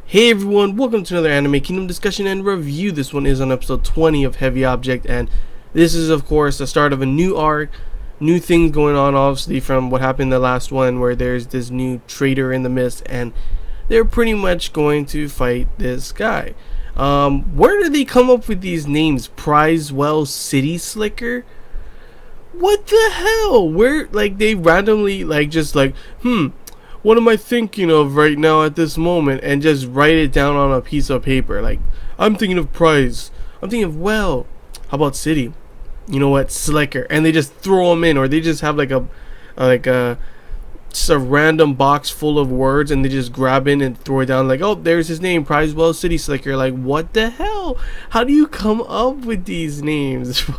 Hey everyone, welcome to another Anime Kingdom discussion and review. This one is on episode 20 of Heavy Object, and this is of course the start of a new arc, new things going on obviously from what happened in the last one, where there's this new traitor in the mist and they're pretty much going to fight this guy. Where did they come up with these names? Prizewell City Slicker? What the hell? Where, like, they randomly what am I thinking of right now at this moment, and just write it down on a piece of paper. Like, I'm thinking of prize, I'm thinking of, well, how about city, you know what, slicker, and they just throw them in, or they just have like a just a random box full of words and they just grab in and throw it down, like, oh, there's his name, Prizewell City Slicker. Like, what the hell, how do you come up with these names?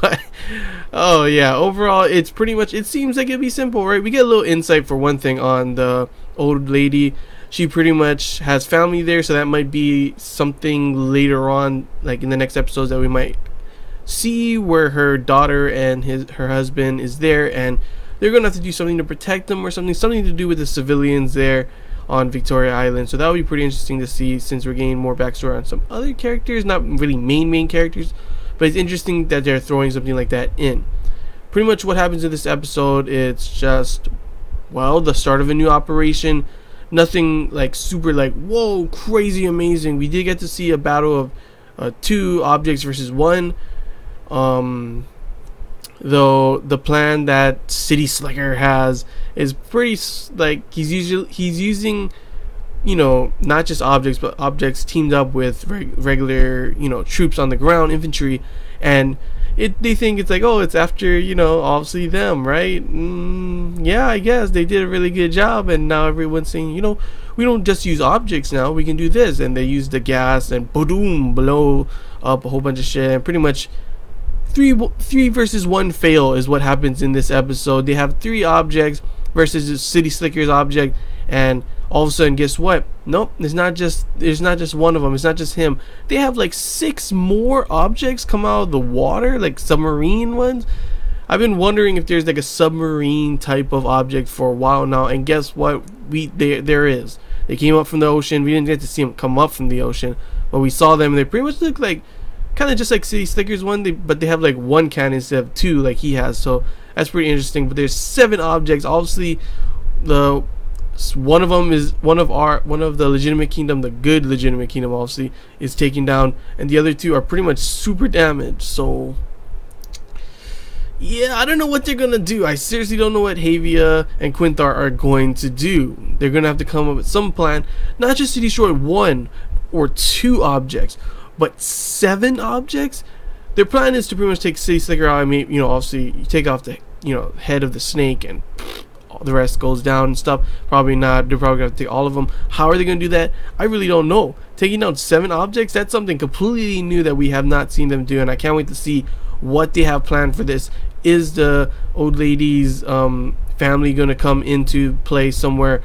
Oh yeah, overall it's pretty much, it seems like it'd be simple, right? We get a little insight for one thing on the old lady. She pretty much has family there, so that might be something later on, like in the next episodes, that we might see where her daughter and her husband is there, and they're gonna have to do something to protect them, or something to do with the civilians there on Victoria Island. So that would be pretty interesting to see, since we're getting more backstory on some other characters, not really main characters, but it's interesting that they're throwing something like that in. Pretty much what happens in this episode, it's just, well, the start of a new operation. Nothing like super like, whoa, crazy amazing. We did get to see a battle of two objects versus one. Though the plan that City Slicker has is pretty, like, he's using, you know, not just objects, but objects teamed up with regular, you know, troops on the ground, infantry, and they think it's like, oh, it's after, you know, obviously them, right? Yeah, I guess they did a really good job, and now everyone's saying, you know, we don't just use objects now, we can do this, and they use the gas and boom, blow up a whole bunch of shit, and pretty much three versus one fail is what happens in this episode. They have three objects versus the City Slicker's object, and all of a sudden, guess what? Nope, there's not just one of them. It's not just him. They have like 6 more objects come out of the water, like submarine ones. I've been wondering if there's like a submarine type of object for a while now, and guess what? There is. They came up from the ocean. We didn't get to see them come up from the ocean, but we saw them. And they pretty much look like, kind of just like City Slicker's one, but they have like one cannon instead of 2 like he has, so that's pretty interesting. But there's 7 objects. Obviously, one of them is one of the legitimate kingdom, the good legitimate kingdom, obviously, is taken down, and the other 2 are pretty much super damaged. So yeah, I don't know what they're gonna do. I seriously don't know what Havia and Quinthar are going to do. They're gonna have to come up with some plan, not just to destroy 1 or 2 objects, but 7 objects. Their plan is to pretty much take City Slicker out. I mean, you know, obviously you take off the, you know, head of the snake, and the rest goes down and stuff. Probably not. They're probably gonna take all of them. How are they gonna do that? I really don't know. Taking down 7 objects, that's something completely new that we have not seen them do, and I can't wait to see what they have planned for this. Is the old lady's family gonna come into play somewhere?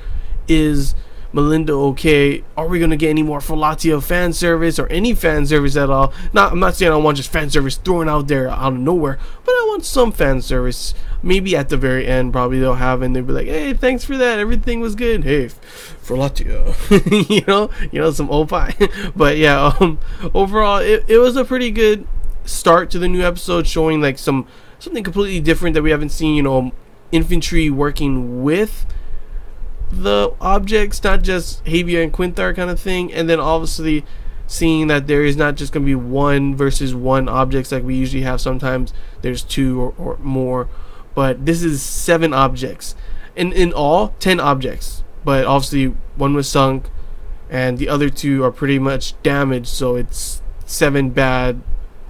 Is Melinda okay? Are we gonna get any more Falatia fan service, or any fan service at all? I'm not saying I want just fan service thrown out there out of nowhere, but I want some fan service. Maybe at the very end, probably they'll have, and they'll be like, hey, thanks for that, everything was good. Hey, Falatia, you know, some old pie. But yeah, overall, it was a pretty good start to the new episode, showing like something completely different that we haven't seen. You know, infantry working with the objects, not just Havia and Quinthar kind of thing, and then obviously seeing that there is not just going to be 1 versus 1 objects like we usually have. Sometimes there's 2 or more, but this is 7 objects, in all 10 objects, but obviously 1 was sunk and the other 2 are pretty much damaged, so it's 7 bad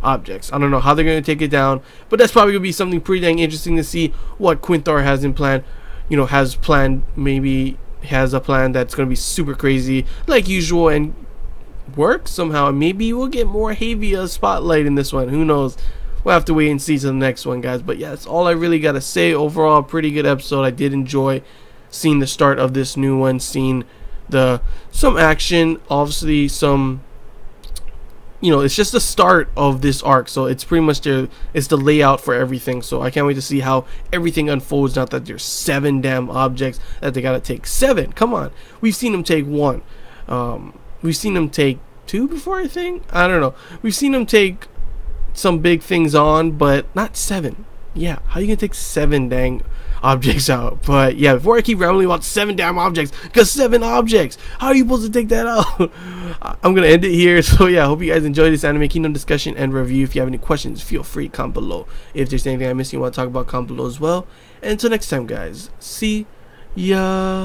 objects. I don't know how they're going to take it down, but that's probably going to be something pretty dang interesting to see what Quinthar has in plan. You know, maybe has a plan that's going to be super crazy like usual and work somehow. Maybe we'll get more Havia spotlight in this one, who knows. We'll have to wait and see to the next one, guys. But yeah, that's all I really got to say. Overall, pretty good episode. I did enjoy seeing the start of this new one, seeing some action, obviously some, you know, it's just the start of this arc, so it's pretty much it's the layout for everything. So I can't wait to see how everything unfolds. Not that there's 7 damn objects that they gotta take. 7, come on, we've seen them take 1. we've seen him take 2 before, I think. I don't know. We've seen him take some big things on, but not 7. Yeah, how you gonna take 7 dang objects out? But yeah, before I keep rambling about 7 damn objects, because 7 objects, how are you supposed to take that out? I'm gonna end it here. So yeah, I hope you guys enjoyed this Anime Kingdom discussion and review. If you have any questions, feel free to comment below. If there's anything I missed you want to talk about, comment below as well. And until next time, guys, see ya.